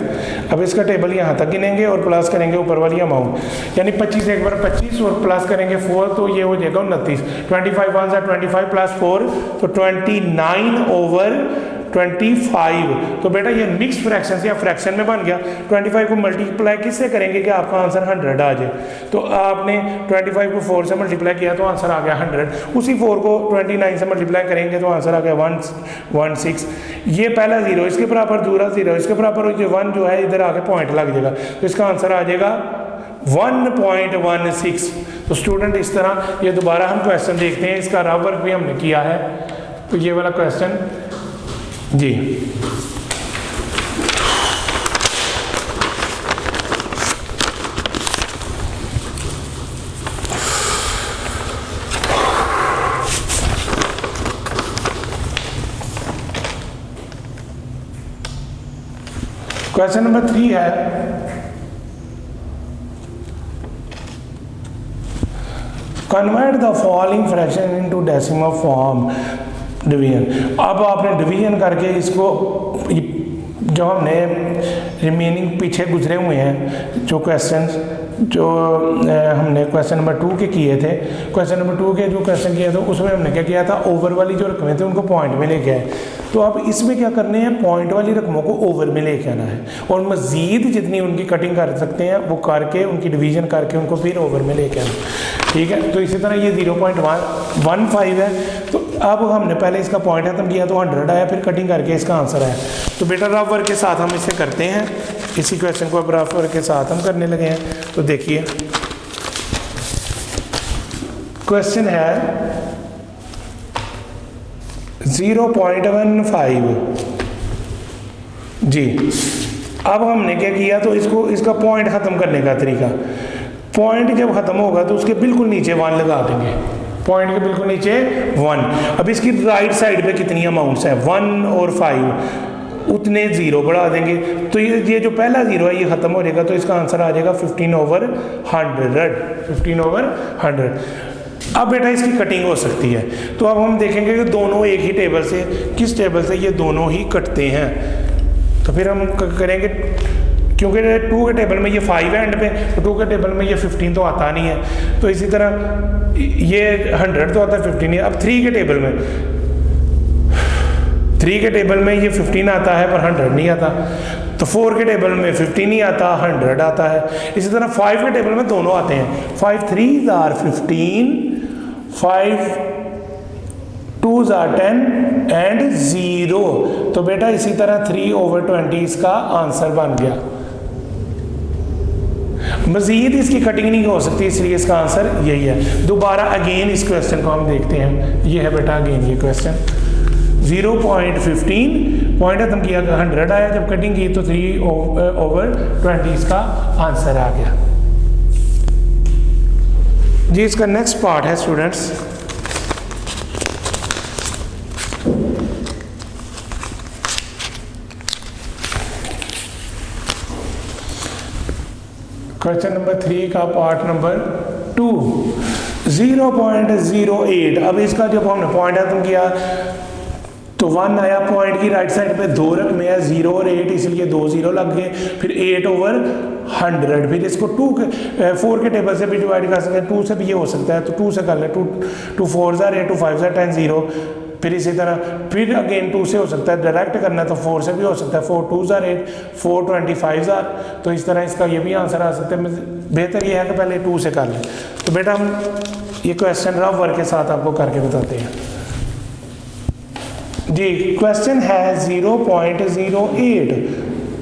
अब इसका टेबल यहाँ तक गिनेंगे और प्लस करेंगे ऊपर वाली अमाउंट, यानी 25 एक बार 25 और प्लस करेंगे 4, तो ये हो जाएगा 29। 25 1 से 25 प्लस 4, तो 29/25। तो बेटा ये मिक्स फ्रैक्शन से या फ्रैक्शन में बन गया। 25 को मल्टीप्लाई किससे करेंगे कि आपका आंसर 100 आ जाए, तो आपने 25 को 4 से मल्टीप्लाई किया तो आंसर आ गया 100। उसी 4 को 29 से मल्टीप्लाई करेंगे तो आंसर आ गया 116। ये पहला 0 इसके बराबर, दूसरा 0 इसके बराबर, 1 जो है इधर आके पॉइंट लग जाएगा, तो इसका आंसर आ जाएगा 1.16। तो स्टूडेंट इस तरह ये दोबारा हम क्वेश्चन देखते हैं, इसका रफ वर्क भी हमने किया है। तो ये वाला क्वेश्चन जी, क्वेश्चन नंबर 3 है, convert the following fraction into decimal form division. अब आपने डिवीजन करके इसको, जो हमने रिमेनिंग पीछे गुजरे हुए हैं जो क्वेश्चंस जो हमने क्वेश्चन नंबर 2 के किए थे, क्वेश्चन नंबर 2 के जो क्वेश्चन किए थे उसमें हमने क्या किया था, ओवर वाली जो रकमें थे उनको पॉइंट में लेके आए। तो अब इसमें क्या करने हैं, पॉइंट वाली रकमों को ओवर में लेके आना है और मज़ीद जितनी उनकी कटिंग कर सकते हैं वो करके उनकी डिवीजन करके उनको फिर ओवर में लेके आना। ठीक है, तो इसी तरह ये 0.15 है। तो अब हमने पहले इसका पॉइंट खत्म किया तो 100 आया, फिर कटिंग करके इसका आंसर आया। तो बेटा रफ वर्क के साथ हम इसे करते हैं, इसी क्वेश्चन को अब रफ वर्क के साथ हम करने लगे हैं। तो देखिए क्वेश्चन है 0.15 जी। अब हमने क्या किया, तो इसका पॉइंट ख़त्म करने का तरीका, पॉइंट जब ख़त्म होगा तो उसके बिल्कुल नीचे 1 लगा देंगे, पॉइंट के बिल्कुल नीचे 1। अब इसकी राइट साइड पे कितनी अमाउंट्स हैं, 1 और 5, उतने 0 बढ़ा देंगे। तो ये जो पहला 0 है ये ख़त्म हो जाएगा, तो इसका आंसर आ जाएगा 15/100, 15/100। अब बेटा इसकी कटिंग हो सकती है, तो अब हम देखेंगे कि दोनों एक ही टेबल से, किस टेबल से ये दोनों ही कटते हैं। तो फिर हम करेंगे, क्योंकि 2 के टेबल में ये 5 है एंड पे, तो 2 के टेबल में ये 15 तो आता नहीं है, तो इसी तरह ये 100 तो आता है, 15 है। अब 3 के टेबल में, 3 के टेबल में ये 15 आता है पर 100 नहीं आता, तो 4 के टेबल में 15 नहीं आता, 100 आता है। इसी तरह 5 के टेबल में दोनों आते हैं, 5 3s are 15, 5 2s are 10 and 0। तो बेटा इसी तरह 3/20 इसका आंसर बन गया। मजीद इसकी कटिंग नहीं हो सकती, इसलिए इसका आंसर यही है। दोबारा अगेन इस क्वेश्चन को हम देखते हैं, ये है बेटा अगेन ये क्वेश्चन 0.15, पॉइंट खत्म किया 100 आया, जब कटिंग की तो 3/20 इसका आंसर आ गया जी। इसका नेक्स्ट पार्ट है स्टूडेंट्स, क्वेश्चन नंबर 3 का पार्ट नंबर 2, 0.08। अब इसका जब हमने पॉइंट खत्म किया तो 1 आया, पॉइंट की राइट साइड पे 2 रकमें है 0 और 8, इसलिए 2 0 लग गए, फिर 8/100। फिर इसको 4 के टेबल से भी डिवाइड कर सकते हैं, 2 से भी ये हो सकता है, तो 2 से कर लें, 2 4s are 8, 2 5s are 10, 0 फिर इसी तरह फिर अगेन 2 से हो सकता है, डायरेक्ट करना है तो 4 से भी हो सकता है, 4 2s are 8, 4 25s are, तो इस तरह इसका ये भी आंसर आ सकता है। बेहतर ये है कि पहले 2 से कर लें। तो बेटा हम ये क्वेश्चन रफ वर्क के साथ आपको करके बताते हैं जी। क्वेश्चन है 0.08।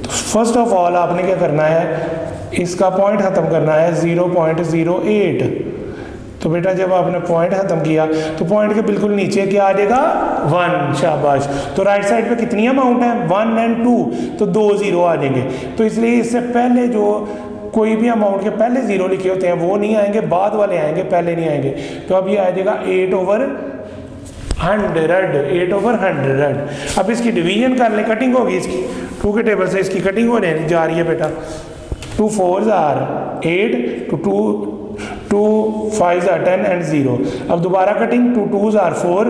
फर्स्ट ऑफ ऑल आपने क्या करना है, इसका पॉइंट ख़त्म करना है 0.08। तो बेटा जब आपने पॉइंट ख़त्म किया तो पॉइंट के बिल्कुल नीचे क्या आ जाएगा 1, शाबाश। तो राइट साइड पे कितनी अमाउंट है 1 और 2, तो 2 0 आ जाएंगे। तो इसलिए इससे पहले जो कोई भी अमाउंट के पहले 0 लिखे होते हैं वो नहीं आएंगे, बाद वाले आएंगे, पहले नहीं आएंगे। तो अब ये आ जाएगा 8/100, 8/100। अब इसकी डिवीजन कर ले, कटिंग होगी इसकी 2 के टेबल से, इसकी कटिंग होने जा रही है बेटा। 2 4s are 8, 2 5s are 10 and 0। अब दोबारा cutting 2 2s are 4,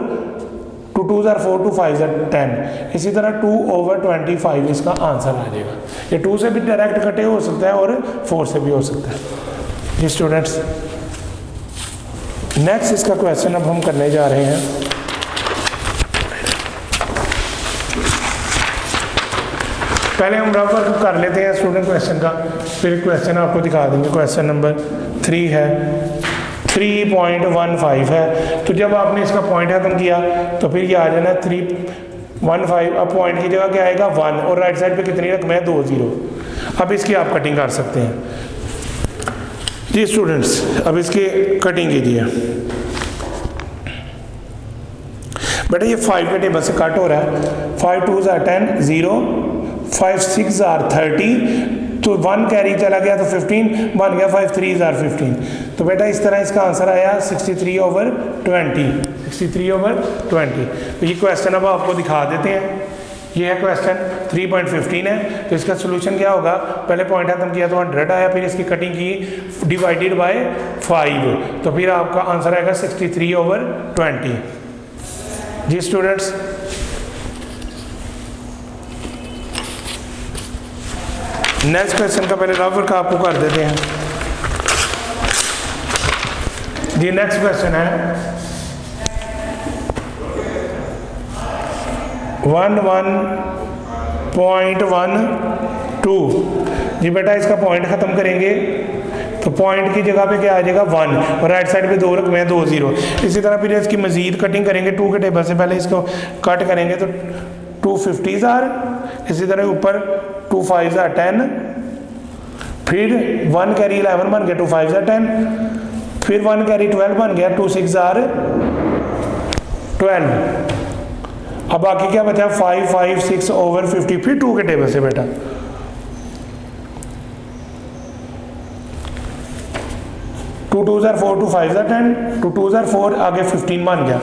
2 2s are 4, 2 5s are 10। इसी तरह 2/25 इसका आंसर आ जाएगा। ये 2 से भी डायरेक्ट कटे हो सकता है और 4 से भी हो सकता है जी स्टूडेंट्स। नेक्स्ट इसका क्वेश्चन अब हम करने जा रहे हैं। पहले हम रफ वर्क कर लेते हैं स्टूडेंट क्वेश्चन का, फिर क्वेश्चन आपको दिखा देंगे। क्वेश्चन नंबर 3 है, 3.15 है। तो जब आपने इसका पॉइंट खत्म किया तो फिर ये आ जाना 3.15। अब पॉइंट की जगह क्या आएगा 1 और राइट साइड पे कितनी रकम है 2 0। अब इसकी आप कटिंग कर सकते हैं जी स्टूडेंट्स। अब इसकी कटिंग कीजिए बेटा। ये 5 के टेबल से कट हो रहा है। 5 2s are 10, 0, 5 6s are 30, तो 1 कैरी चला गया तो 15 बन गया, 5 3s are 15। तो बेटा इस तरह इसका आंसर आया 63/20, 63/20। तो ये क्वेश्चन अब आपको दिखा देते हैं। ये है क्वेश्चन 3.15 है। तो इसका सोल्यूशन क्या होगा, पहले पॉइंट खत्म किया तो 100 आया, फिर इसकी कटिंग की डिवाइडेड बाय 5, तो फिर आपका आंसर आएगा 63/20 जी स्टूडेंट्स। नेक्स्ट क्वेश्चन का पहले रफ वर्क आपको कर देते हैं जी। नेक्स्ट क्वेश्चन है 11.12 जी बेटा। इसका पॉइंट ख़त्म करेंगे तो पॉइंट की जगह पे क्या आ जाएगा 1 और राइट साइड पे 2 रकमें 2 0। इसी तरह फिर इसकी मजीद कटिंग करेंगे 2 के टेबल से, पहले इसको कट करेंगे तो 2 50s are, इसी तरह ऊपर 2 5s are 10, फिर 1 कैरी 11 बन गया, 2 5s are 10, फिर 1 कैरी 12 बन गया, 2 6s are 12। अब बाकी क्या बचा 5 5 6/50, फिर 2 के टेबल से बेटा 2 2s are 4, 2 5s are 10, 2 2s are 4, आगे 15 बन गया,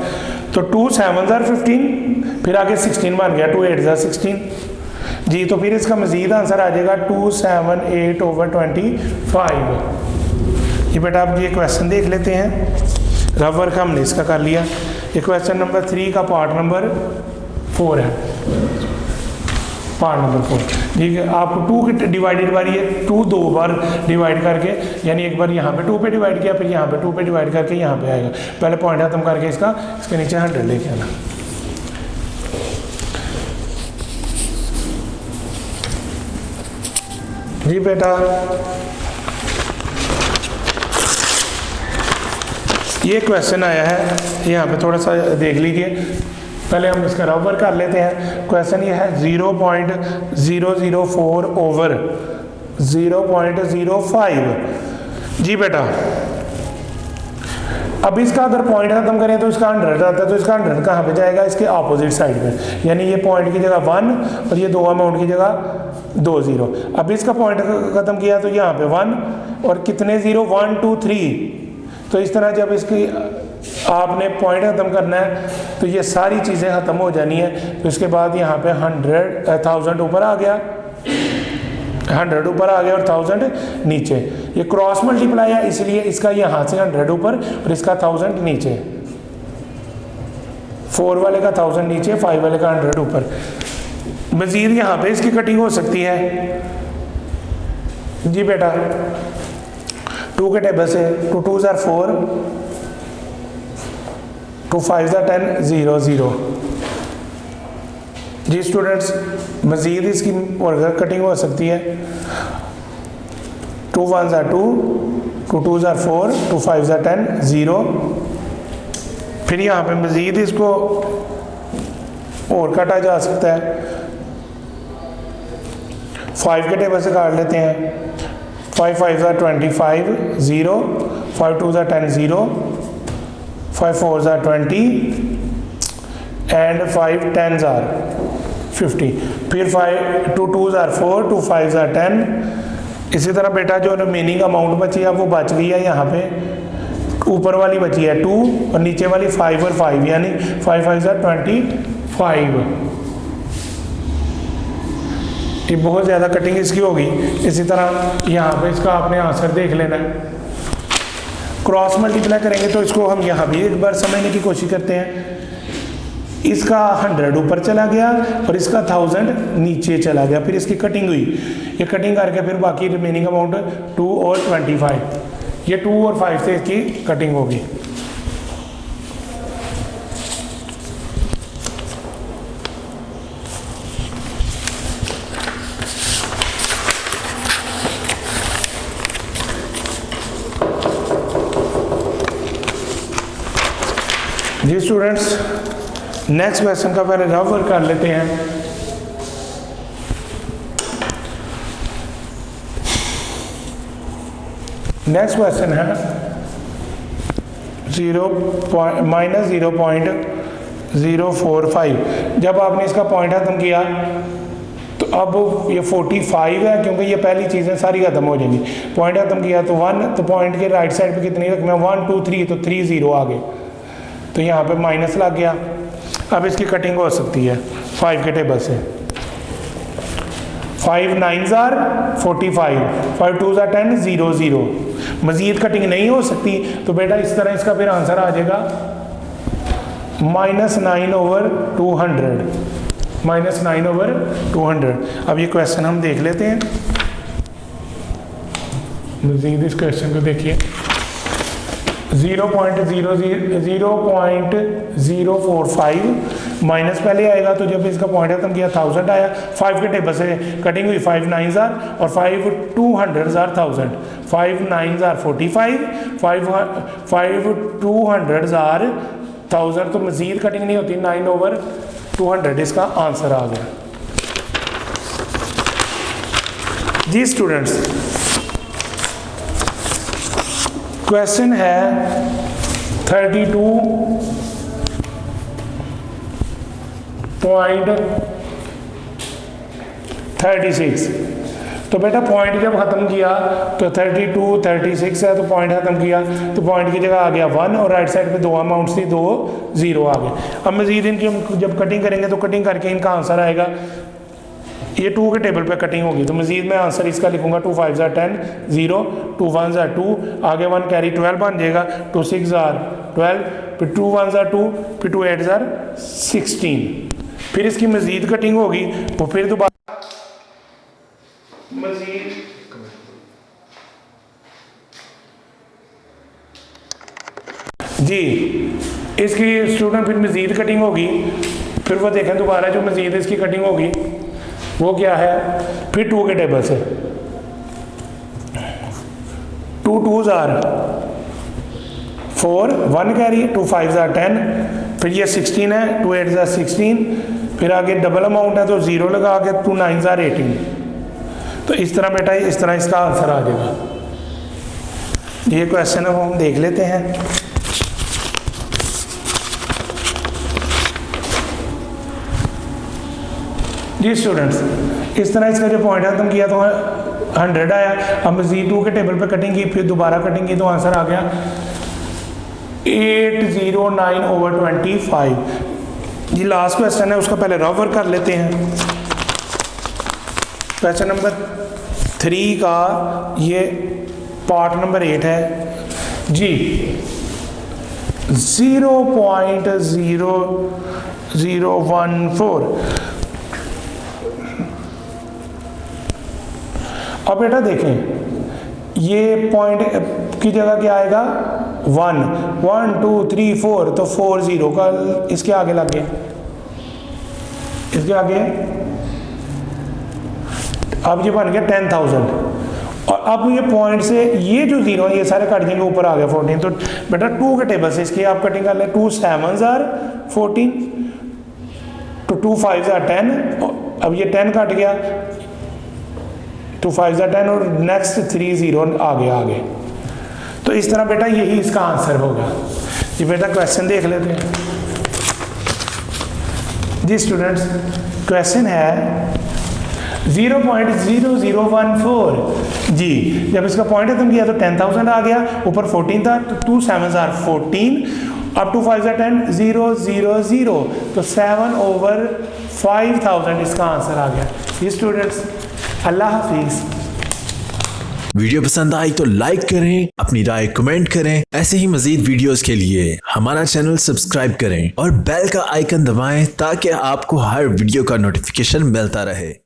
तो 2 7s are 15, फिर आगे 16 बन गया, 2 8s are 16 जी। तो फिर इसका मजीद आंसर आ जाएगा 278/25। ये बेटा आप ये क्वेश्चन देख लेते हैं। रफ वर्क हमने इसका कर लिया। ये क्वेश्चन नंबर 3 का पार्ट नंबर 4 है, पार्ट नंबर 4 ठीक है। आपको 2 की डिवाइडेड बारी है, 2 2 बार डिवाइड करके, यानी एक बार यहाँ पे 2 पे डिवाइड किया, फिर यहाँ पे 2 पे डिवाइड करके यहाँ पे आएगा। पहले पॉइंट खत्म करके इसके नीचे 100 लेके आना जी बेटा। ये क्वेश्चन आया है, यहाँ पे थोड़ा सा देख लीजिए। पहले हम इसका रफ वर्क कर लेते हैं। क्वेश्चन ये है 0.004/0.05 जी बेटा। अब इसका अगर पॉइंट खत्म करें तो इसका 100 आता है, तो इसका 100 कहाँ पे जाएगा, इसके अपोजिट साइड पे, यानी ये पॉइंट की जगह 1 और ये 2 अमाउंट की जगह 2 0। अब इसका पॉइंट खत्म किया तो यहाँ पे 1 और कितने 0 1 2 3। तो इस तरह जब इसकी आपने पॉइंट ख़त्म करना है तो ये सारी चीज़ें ख़त्म हो जानी है। तो इसके बाद यहाँ पे 1000 ऊपर आ गया, 100 ऊपर आ गया और 1000 नीचे। ये क्रॉस मल्टीप्लाई है, इसलिए इसका यहाँ से 100 ऊपर और इसका 1000 नीचे, 4 वाले का 1000 नीचे, 5 वाले का 100 ऊपर। मज़ीद यहाँ पे इसकी कटिंग हो सकती है जी बेटा। 2 के टेबल से 2 2s are 4, 2 5 10 0 0। जी स्टूडेंट्स, मज़ीद इसकी और कटिंग हो सकती है। 2 1 2, 2 2 4, 2 5 10 0। फिर यहाँ पे मज़ीद इसको और काटा जा सकता है। 5 के टेबल से काट लेते हैं। 5 5 25 0, 5 2 10 0, 5 4 20 एंड 5 10 50। फिर 5 2 2 4, 2 5 10। इसी तरह बेटा जो रिमेनिंग अमाउंट बची है वो बच गई है यहाँ पे। ऊपर वाली बची है 2 और नीचे वाली 5 और 5, यानी 5 5 25। ये बहुत ज़्यादा कटिंग इसकी होगी। इसी तरह यहाँ पे इसका आपने आंसर देख लेना है। क्रॉस मल्टीप्लाई करेंगे तो इसको हम यहाँ भी एक बार समझने की कोशिश करते हैं। इसका 100 ऊपर चला गया और इसका 1000 नीचे चला गया, फिर इसकी कटिंग हुई। ये कटिंग करके फिर बाकी रिमेनिंग अमाउंट 2 और 25, ये 2 और 5 से इसकी कटिंग होगी। जी स्टूडेंट्स, नेक्स्ट क्वेश्चन का पहले रफ वर्क कर लेते हैं। नेक्स्ट क्वेश्चन है -0.045। जब आपने इसका पॉइंट खत्म किया तो अब ये 45 है, क्योंकि ये पहली चीज़ें सारी खत्म हो जाएंगी। पॉइंट खत्म किया तो 1, तो पॉइंट के राइट साइड पे कितनी रकम है 1 2 3, तो 3 0 आ गए, तो यहाँ पे माइनस लग गया। अब इसकी कटिंग हो सकती है 5 के टेबल से। 5 9 45, 5 2 10 0 0। मज़ीद कटिंग नहीं हो सकती तो बेटा इस तरह इसका फिर आंसर आ जाएगा -9/200, -9/200। अब ये क्वेश्चन हम देख लेते हैं। मज़ीद इस क्वेश्चन को देखिए। 0.045 माइनस पहले आएगा, तो जब इसका पॉइंट खत्म किया 1000 आया। 5 के टेबल से कटिंग हुई, 5 9 और 5 200 1000, 5 9 45, 5 200 1000, तो मज़ीद कटिंग नहीं होती। 9/200 इसका आंसर आ गया। जी स्टूडेंट्स, क्वेश्चन है 32.36। तो बेटा पॉइंट जब ख़त्म किया तो 32 36 है, तो पॉइंट ख़त्म किया तो पॉइंट की जगह आ गया 1 और राइट साइड पे 2 अमाउंट्स थी, 2 0 आ गए। अब मज़ीद इनकी हम जब कटिंग करेंगे तो कटिंग करके इनका आंसर आएगा। ये 2 के टेबल पे कटिंग होगी, तो मज़ीद मैं आंसर इसका लिखूंगा 2 5 10 0, 2 1 2, आगे 1 कैरी 12 बन जाएगा, 2 6 12, फिर 2 1 2, फिर 2 8 16। फिर इसकी मज़ीद कटिंग होगी, वो फिर दोबारा मज़ीद जी इसकी स्टूडेंट फिर मज़ीद कटिंग होगी। फिर वो देखें दोबारा जो मज़ीद इसकी कटिंग होगी वो क्या है। फिर 2 के टेबल से 2 2 4, 1 कैरी, 2 5 10, फिर ये 16 है, 2 8 16, फिर आगे डबल अमाउंट है तो 0 लगा के 2 9 18। तो इस तरह बेटा इस तरह इसका आंसर आ जाएगा। ये क्वेश्चन अब हम देख लेते हैं। जी स्टूडेंट्स, इस तरह इसका जो पॉइंट खत्म किया तो 100 आया। अब मज़ीद 2 के टेबल पे कटिंग की, फिर दोबारा कटिंग की तो आंसर आ गया 809/25। जी लास्ट क्वेश्चन है, उसका पहले रफ वर्क कर लेते हैं। क्वेश्चन नंबर 3 का ये पार्ट नंबर 8 है जी। 0.0014। अब बेटा देखें, ये पॉइंट की जगह क्या आएगा 1 1 2 3 4, तो 4 0 का इसके आगे लग गया, इसके आगे। अब ये बन गया 10,000। और अब ये पॉइंट से ये जो जीरो है ये सारे कट जाएंगे, ऊपर आ गया 14। तो बेटा 2 के टेबल से इसकी आप कटिंग कर ले। 2 7s are 14, तो 2 5s are 10। अब ये 10 कट गया, 2 5s are 10 और नेक्स्ट 3 0 आ गया आगे। तो इस तरह बेटा यही इसका आंसर होगा। ये बेटा क्वेश्चन देख लेते हैं जी स्टूडेंट्स। क्वेश्चन है 0.0014 जी। जब इसका पॉइंट खत्म किया तो 10,000 आ गया, ऊपर 14 था, तो 2 7s are 14, अब 2 5s are 10, 0 0 0, तो 7/5000 इसका आंसर आ गया। ये स्टूडेंट्स अल्लाह हाफिज। वीडियो पसंद आई तो लाइक करें, अपनी राय कमेंट करें। ऐसे ही मजीद वीडियोस के लिए हमारा चैनल सब्सक्राइब करें और बेल का आइकन दबाएं ताकि आपको हर वीडियो का नोटिफिकेशन मिलता रहे।